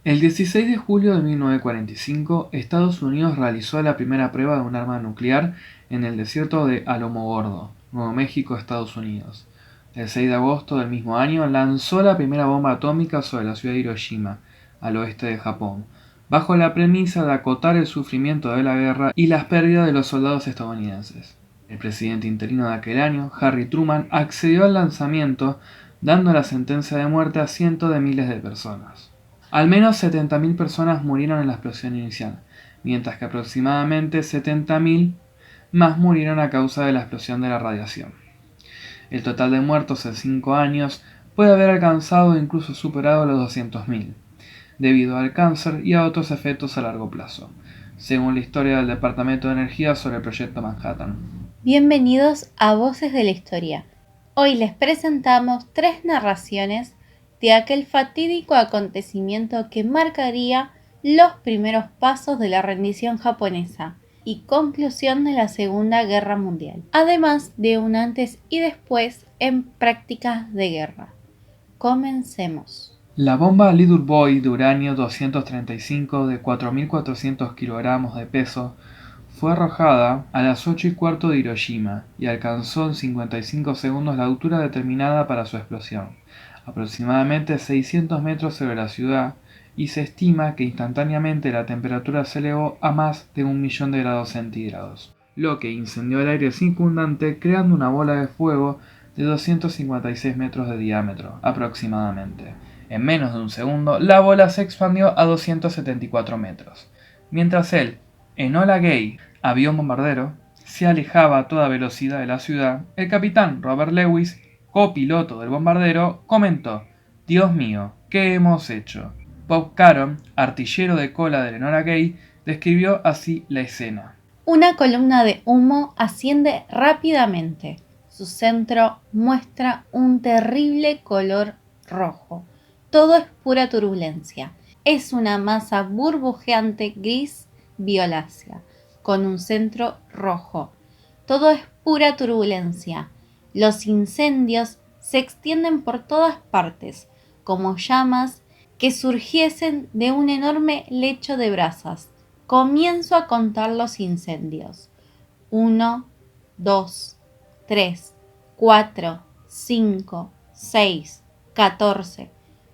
El 16 de julio de 1945, Estados Unidos realizó la primera prueba de un arma nuclear en el desierto de Alamogordo, Nuevo México, Estados Unidos. El 6 de agosto del mismo año lanzó la primera bomba atómica sobre la ciudad de Hiroshima, al oeste de Japón, bajo la premisa de acotar el sufrimiento de la guerra y las pérdidas de los soldados estadounidenses. El presidente interino de aquel año, Harry Truman, accedió al lanzamiento, dando la sentencia de muerte a cientos de miles de personas. Al menos 70.000 personas murieron en la explosión inicial, mientras que aproximadamente 70.000 más murieron a causa de la explosión de la radiación. El total de muertos en 5 años puede haber alcanzado o incluso superado los 200.000, debido al cáncer y a otros efectos a largo plazo, según la historia del Departamento de Energía sobre el Proyecto Manhattan. Bienvenidos a Voces de la Historia. Hoy les presentamos 3 narraciones de aquel fatídico acontecimiento que marcaría los primeros pasos de la rendición japonesa y conclusión de la Segunda Guerra Mundial, además de un antes y después en prácticas de guerra. Comencemos. La bomba Little Boy de uranio 235 de 4.400 kilogramos de peso fue arrojada a las 8:15 de Hiroshima y alcanzó en 55 segundos la altura determinada para su explosión, aproximadamente 600 metros sobre la ciudad, y se estima que instantáneamente la temperatura se elevó a más de 1.000.000 de grados centígrados, lo que incendió el aire circundante creando una bola de fuego de 256 metros de diámetro aproximadamente. En menos de un segundo, la bola se expandió a 274 metros. Mientras el Enola Gay, avión bombardero, se alejaba a toda velocidad de la ciudad, el capitán Robert Lewis, copiloto del bombardero, comentó: «Dios mío, ¿qué hemos hecho?». Bob Caron, artillero de cola del Enola Gay, describió así la escena. Una columna de humo asciende rápidamente. Su centro muestra un terrible color rojo. Todo es pura turbulencia. Es una masa burbujeante gris violácea, con un centro rojo. Todo es pura turbulencia. Los incendios se extienden por todas partes, como llamas que surgiesen de un enorme lecho de brasas. Comienzo a contar los incendios. 1, 2, 3, 4, 5, 6, 14,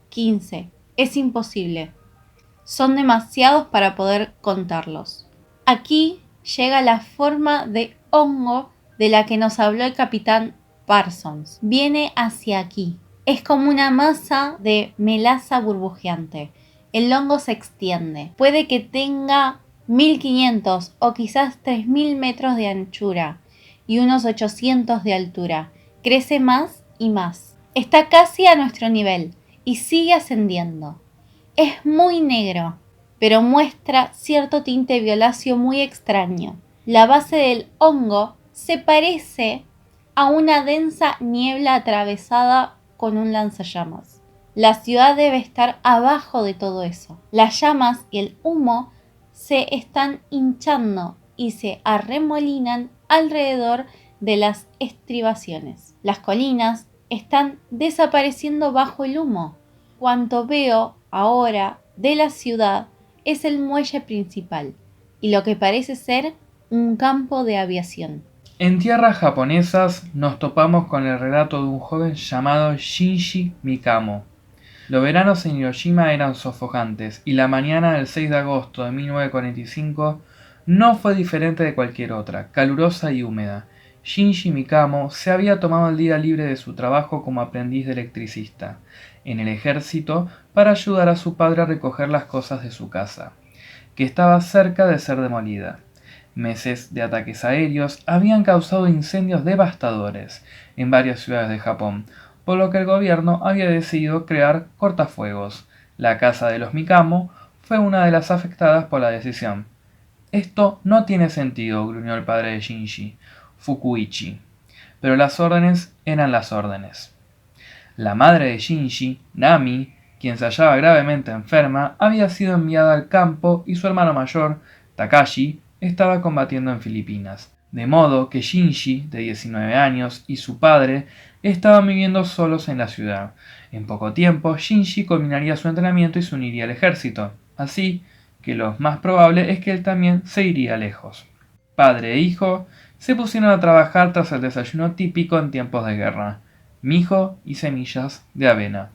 15. Es imposible. Son demasiados para poder contarlos. Aquí llega la forma de hongo de la que nos habló el capitán Parsons. Viene hacia aquí. Es como una masa de melaza burbujeante. El hongo se extiende. Puede que tenga 1.500 o quizás 3.000 metros de anchura y unos 800 de altura. Crece más y más. Está casi a nuestro nivel y sigue ascendiendo. Es muy negro, pero muestra cierto tinte violáceo muy extraño. La base del hongo se parece a una densa niebla atravesada con un lanzallamas. La ciudad debe estar abajo de todo eso. Las llamas y el humo se están hinchando y se arremolinan alrededor de las estribaciones. Las colinas están desapareciendo bajo el humo. Cuanto veo ahora de la ciudad es el muelle principal y lo que parece ser un campo de aviación. En tierras japonesas nos topamos con el relato de un joven llamado Shinji Mikamo. Los veranos en Hiroshima eran sofocantes y la mañana del 6 de agosto de 1945 no fue diferente de cualquier otra, calurosa y húmeda. Shinji Mikamo se había tomado el día libre de su trabajo como aprendiz de electricista en el ejército para ayudar a su padre a recoger las cosas de su casa, que estaba cerca de ser demolida. Meses de ataques aéreos habían causado incendios devastadores en varias ciudades de Japón, por lo que el gobierno había decidido crear cortafuegos. La casa de los Mikamo fue una de las afectadas por la decisión. «Esto no tiene sentido», gruñó el padre de Shinji, Fukuichi. Pero las órdenes eran las órdenes. La madre de Shinji, Nami, quien se hallaba gravemente enferma, había sido enviada al campo y su hermano mayor, Takashi, estaba combatiendo en Filipinas. De modo que Shinji, de 19 años, y su padre estaban viviendo solos en la ciudad. En poco tiempo, Shinji culminaría su entrenamiento y se uniría al ejército, así que lo más probable es que él también se iría lejos. Padre e hijo se pusieron a trabajar tras el desayuno típico en tiempos de guerra: mijo y semillas de avena.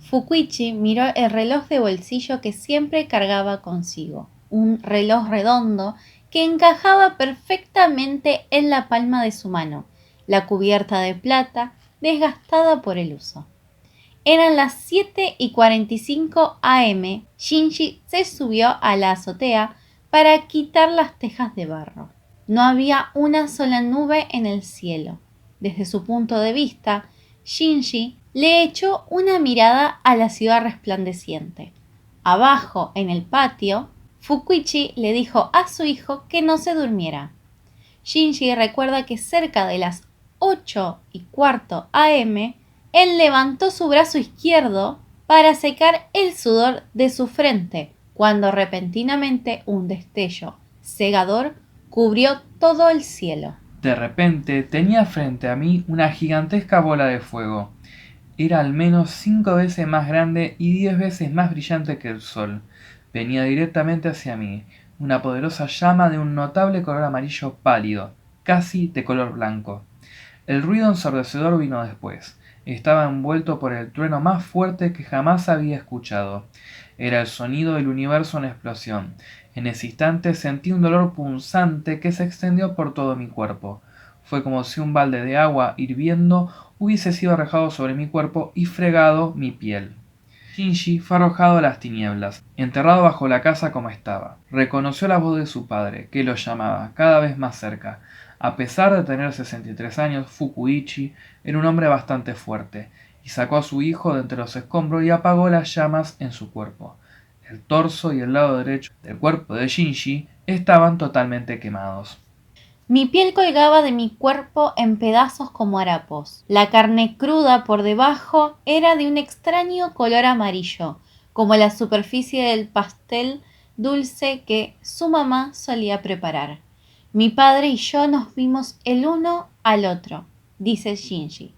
Fukuichi miró el reloj de bolsillo que siempre cargaba consigo, un reloj redondo que encajaba perfectamente en la palma de su mano, la cubierta de plata desgastada por el uso. Eran las 7:45 am. Shinji se subió a la azotea para quitar las tejas de barro. No había una sola nube en el cielo. Desde su punto de vista, Shinji le echó una mirada a la ciudad resplandeciente. Abajo, en el patio, Fukuichi le dijo a su hijo que no se durmiera. Shinji recuerda que cerca de las 8:15 am, él levantó su brazo izquierdo para secar el sudor de su frente, cuando repentinamente un destello cegador cubrió todo el cielo. De repente tenía frente a mí una gigantesca bola de fuego. Era al menos 5 veces más grande y 10 veces más brillante que el sol. Venía directamente hacia mí, una poderosa llama de un notable color amarillo pálido, casi de color blanco. El ruido ensordecedor vino después. Estaba envuelto por el trueno más fuerte que jamás había escuchado. Era el sonido del universo en explosión. En ese instante sentí un dolor punzante que se extendió por todo mi cuerpo. Fue como si un balde de agua hirviendo hubiese sido arrojado sobre mi cuerpo y fregado mi piel. Shinji fue arrojado a las tinieblas, enterrado bajo la casa como estaba. Reconoció la voz de su padre, que lo llamaba cada vez más cerca. A pesar de tener 63 años, Fukuichi era un hombre bastante fuerte, y sacó a su hijo de entre los escombros y apagó las llamas en su cuerpo. El torso y el lado derecho del cuerpo de Shinji estaban totalmente quemados. Mi piel colgaba de mi cuerpo en pedazos como harapos. La carne cruda por debajo era de un extraño color amarillo, como la superficie del pastel dulce que su mamá solía preparar. Mi padre y yo nos vimos el uno al otro, dice Shinji.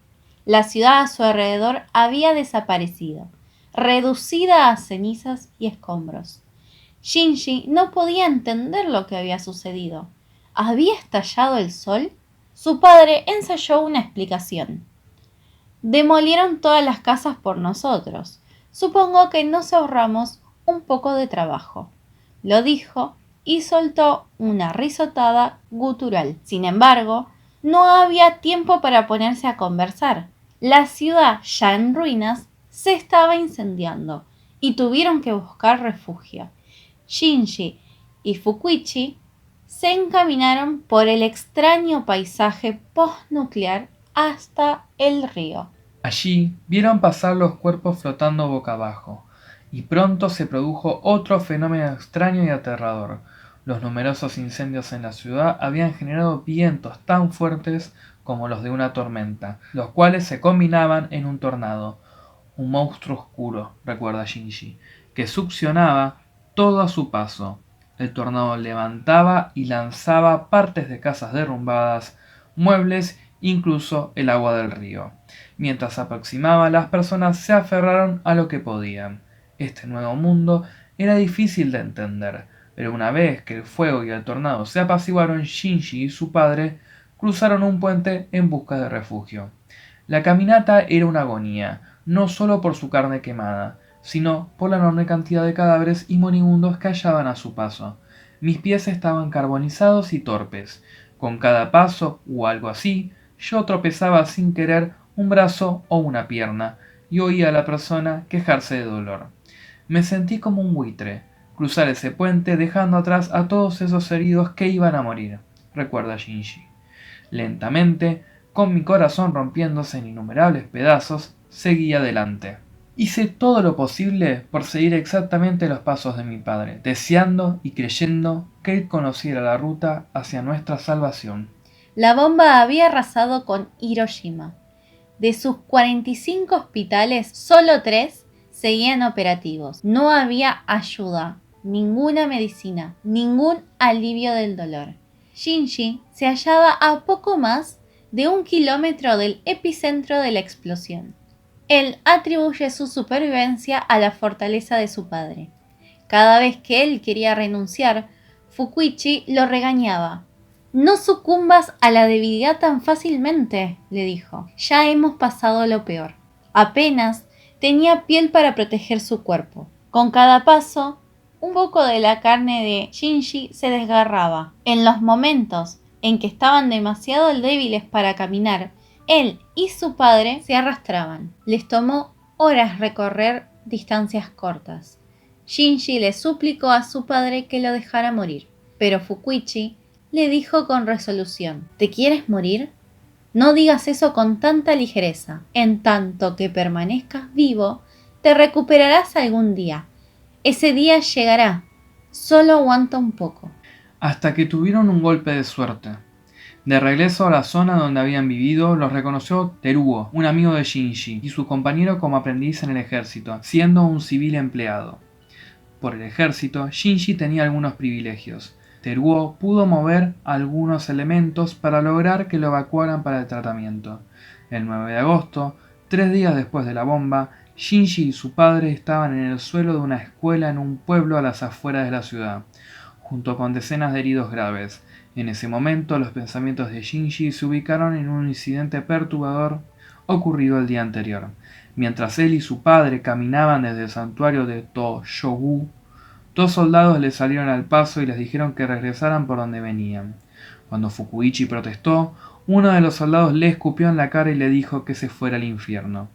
La ciudad a su alrededor había desaparecido, reducida a cenizas y escombros. Shinji no podía entender lo que había sucedido. ¿Había estallado el sol? Su padre ensayó una explicación. Demolieron todas las casas por nosotros. Supongo que nos ahorramos un poco de trabajo. Lo dijo y soltó una risotada gutural. Sin embargo, no había tiempo para ponerse a conversar. La ciudad, ya en ruinas, se estaba incendiando y tuvieron que buscar refugio. Shinji y Fukuichi se encaminaron por el extraño paisaje postnuclear hasta el río. Allí vieron pasar los cuerpos flotando boca abajo, y pronto se produjo otro fenómeno extraño y aterrador. Los numerosos incendios en la ciudad habían generado vientos tan fuertes como los de una tormenta, los cuales se combinaban en un tornado, un monstruo oscuro, recuerda Shinji, que succionaba todo a su paso. El tornado levantaba y lanzaba partes de casas derrumbadas, muebles, incluso el agua del río. Mientras se aproximaba, las personas se aferraron a lo que podían. Este nuevo mundo era difícil de entender, pero una vez que el fuego y el tornado se apaciguaron, Shinji y su padre cruzaron un puente en busca de refugio. La caminata era una agonía, no solo por su carne quemada, sino por la enorme cantidad de cadáveres y moribundos que hallaban a su paso. Mis pies estaban carbonizados y torpes. Con cada paso, o algo así, yo tropezaba sin querer un brazo o una pierna, y oía a la persona quejarse de dolor. Me sentí como un buitre, cruzar ese puente dejando atrás a todos esos heridos que iban a morir, recuerda Shinji. Lentamente, con mi corazón rompiéndose en innumerables pedazos, seguí adelante. Hice todo lo posible por seguir exactamente los pasos de mi padre, deseando y creyendo que él conociera la ruta hacia nuestra salvación. La bomba había arrasado con Hiroshima. De sus 45 hospitales, solo 3 seguían operativos. No había ayuda, ninguna medicina, ningún alivio del dolor. Shinji se hallaba a poco más de 1 kilómetro del epicentro de la explosión. Él atribuye su supervivencia a la fortaleza de su padre. Cada vez que él quería renunciar, Fukuichi lo regañaba. «No sucumbas a la debilidad tan fácilmente», le dijo. «Ya hemos pasado lo peor». Apenas tenía piel para proteger su cuerpo. Con cada paso, un poco de la carne de Shinji se desgarraba. En los momentos en que estaban demasiado débiles para caminar, él y su padre se arrastraban. Les tomó horas recorrer distancias cortas. Shinji le suplicó a su padre que lo dejara morir, pero Fukuichi le dijo con resolución: «¿Te quieres morir? No digas eso con tanta ligereza. En tanto que permanezcas vivo, te recuperarás algún día. Ese día llegará. Solo aguanta un poco». Hasta que tuvieron un golpe de suerte. De regreso a la zona donde habían vivido, los reconoció Teruo, un amigo de Shinji, y su compañero como aprendiz en el ejército, siendo un civil empleado. Por el ejército, Shinji tenía algunos privilegios. Teruo pudo mover algunos elementos para lograr que lo evacuaran para el tratamiento. El 9 de agosto, 3 días después de la bomba, Shinji y su padre estaban en el suelo de una escuela en un pueblo a las afueras de la ciudad, junto con decenas de heridos graves. En ese momento, los pensamientos de Shinji se ubicaron en un incidente perturbador ocurrido el día anterior. Mientras él y su padre caminaban desde el santuario de Toshogu, 2 soldados les salieron al paso y les dijeron que regresaran por donde venían. Cuando Fukuichi protestó, uno de los soldados le escupió en la cara y le dijo que se fuera al infierno.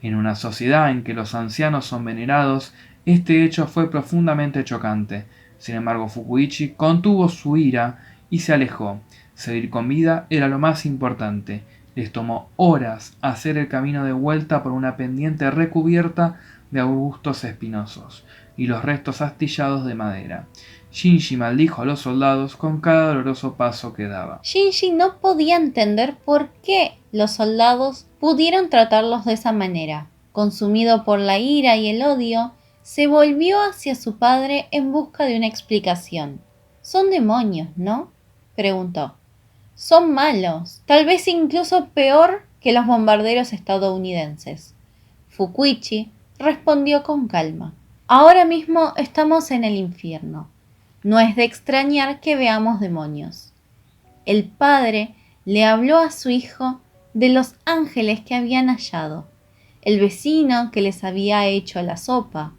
En una sociedad en que los ancianos son venerados, este hecho fue profundamente chocante. Sin embargo, Fukuichi contuvo su ira y se alejó. Seguir con vida era lo más importante. Les tomó horas hacer el camino de vuelta por una pendiente recubierta de arbustos espinosos y los restos astillados de madera. Shinji maldijo a los soldados con cada doloroso paso que daba. Shinji no podía entender por qué los soldados pudieron tratarlos de esa manera. Consumido por la ira y el odio, se volvió hacia su padre en busca de una explicación. «Son demonios, ¿no?», preguntó. «Son malos, tal vez incluso peor que los bombarderos estadounidenses». Fukuichi respondió con calma: «Ahora mismo estamos en el infierno. No es de extrañar que veamos demonios». El padre le habló a su hijo de los ángeles que habían hallado, el vecino que les había hecho la sopa,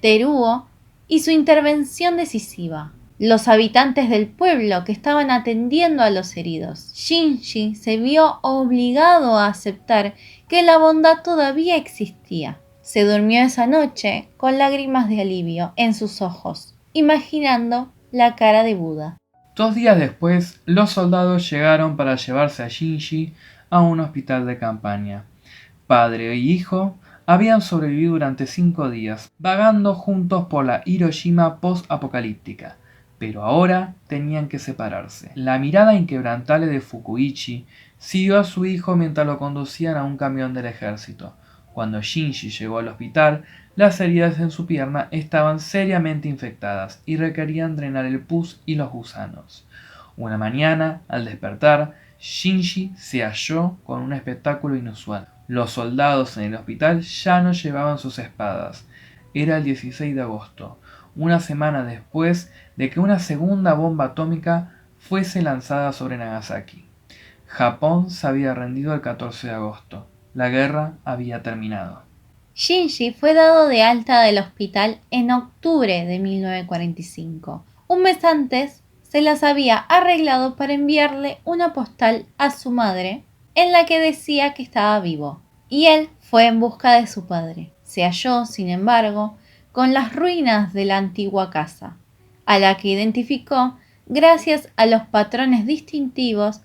Teruo y su intervención decisiva, los habitantes del pueblo que estaban atendiendo a los heridos. Shinji se vio obligado a aceptar que la bondad todavía existía. Se durmió esa noche con lágrimas de alivio en sus ojos, imaginando la cara de Buda. 2 días después, los soldados llegaron para llevarse a Shinji a un hospital de campaña. Padre y hijo habían sobrevivido durante 5 días, vagando juntos por la Hiroshima post-apocalíptica, pero ahora tenían que separarse. La mirada inquebrantable de Fukuichi siguió a su hijo mientras lo conducían a un camión del ejército. Cuando Shinji llegó al hospital, las heridas en su pierna estaban seriamente infectadas y requerían drenar el pus y los gusanos. Una mañana, al despertar, Shinji se halló con un espectáculo inusual. Los soldados en el hospital ya no llevaban sus espadas. Era el 16 de agosto, una semana después de que una segunda bomba atómica fuese lanzada sobre Nagasaki. Japón se había rendido el 14 de agosto. La guerra había terminado. Shinji fue dado de alta del hospital en octubre de 1945. Un mes antes se las había arreglado para enviarle una postal a su madre en la que decía que estaba vivo, y él fue en busca de su padre. Se halló, sin embargo, con las ruinas de la antigua casa, a la que identificó gracias a los patrones distintivos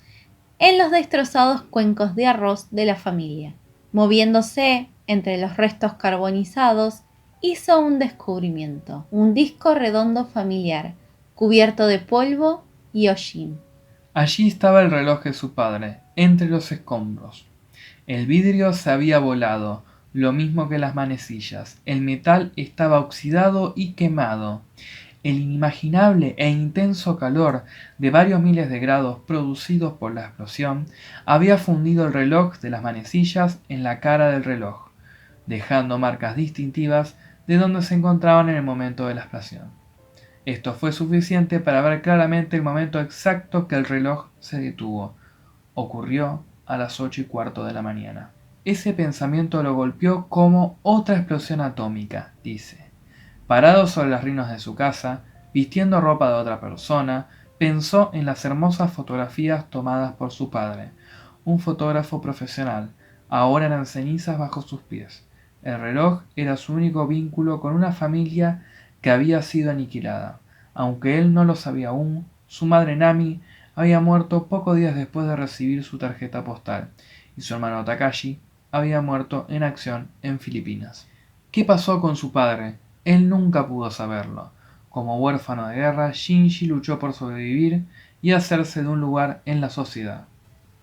en los destrozados cuencos de arroz de la familia. Moviéndose entre los restos carbonizados, hizo un descubrimiento: un disco redondo familiar, cubierto de polvo y hollín. Allí estaba el reloj de su padre, entre los escombros. El vidrio se había volado, lo mismo que las manecillas. El metal estaba oxidado y quemado. el inimaginable e intenso calor de varios miles de grados producidos por la explosión había fundido el reloj de las manecillas en la cara del reloj, dejando marcas distintivas de donde se encontraban en el momento de la explosión. Esto fue suficiente para ver claramente el momento exacto que el reloj se detuvo. Ocurrió a las 8:15 de la mañana. Ese pensamiento lo golpeó como otra explosión atómica, dice. Parado sobre las ruinas de su casa, vistiendo ropa de otra persona, pensó en las hermosas fotografías tomadas por su padre, un fotógrafo profesional. Ahora eran cenizas bajo sus pies. El reloj era su único vínculo con una familia que había sido aniquilada. Aunque él no lo sabía aún, su madre Nami había muerto pocos días después de recibir su tarjeta postal, y su hermano Takashi había muerto en acción en Filipinas. ¿Qué pasó con su padre? Él nunca pudo saberlo. Como huérfano de guerra, Shinji luchó por sobrevivir y hacerse de un lugar en la sociedad.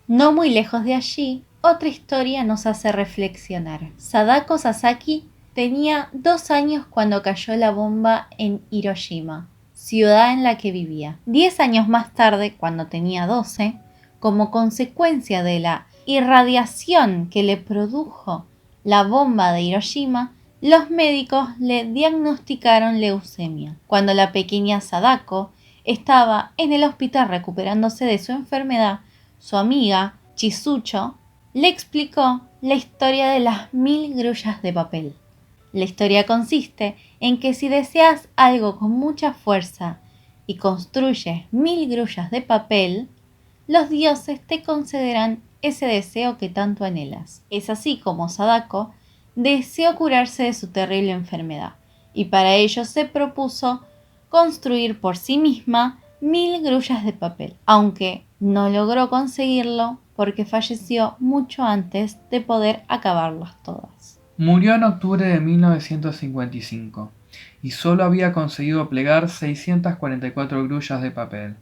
No muy lejos de allí, otra historia nos hace reflexionar. Sadako Sasaki tenía 2 años cuando cayó la bomba en Hiroshima, ciudad en la que vivía. 10 años más tarde, cuando tenía 12, como consecuencia de la irradiación que le produjo la bomba de Hiroshima, los médicos le diagnosticaron leucemia. Cuando la pequeña Sadako estaba en el hospital recuperándose de su enfermedad, su amiga, Chisucho, le explicó la historia de las 1000 grullas de papel. La historia consiste en que si deseas algo con mucha fuerza y construyes 1000 grullas de papel, los dioses te concederán ese deseo que tanto anhelas. Es así como Sadako deseó curarse de su terrible enfermedad, y para ello se propuso construir por sí misma 1000 grullas de papel, aunque no logró conseguirlo porque falleció mucho antes de poder acabarlas todas. Murió en octubre de 1955 y solo había conseguido plegar 644 grullas de papel.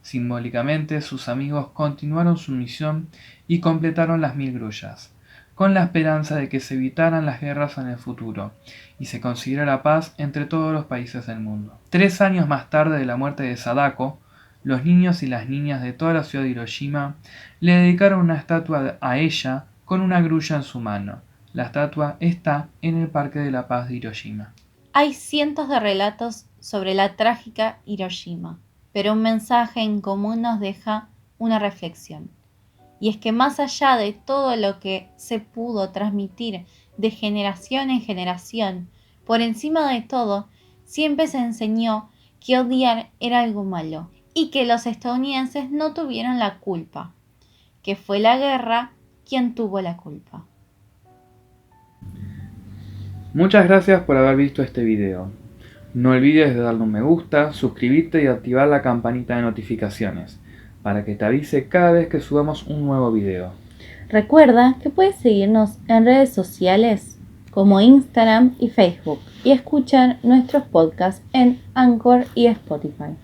Simbólicamente, sus amigos continuaron su misión y completaron las 1000 grullas, con la esperanza de que se evitaran las guerras en el futuro y se consiguiera la paz entre todos los países del mundo. 3 años más tarde de la muerte de Sadako, los niños y las niñas de toda la ciudad de Hiroshima le dedicaron una estatua a ella con una grulla en su mano. La estatua está en el Parque de la Paz de Hiroshima. Hay cientos de relatos sobre la trágica Hiroshima, pero un mensaje en común nos deja una reflexión. Y es que más allá de todo lo que se pudo transmitir de generación en generación, por encima de todo, siempre se enseñó que odiar era algo malo y que los estadounidenses no tuvieron la culpa, que fue la guerra quien tuvo la culpa. Muchas gracias por haber visto este video. No olvides de darle un me gusta, suscribirte y activar la campanita de notificaciones para que te avise cada vez que subamos un nuevo video. Recuerda que puedes seguirnos en redes sociales como Instagram y Facebook y escuchar nuestros podcasts en Anchor y Spotify.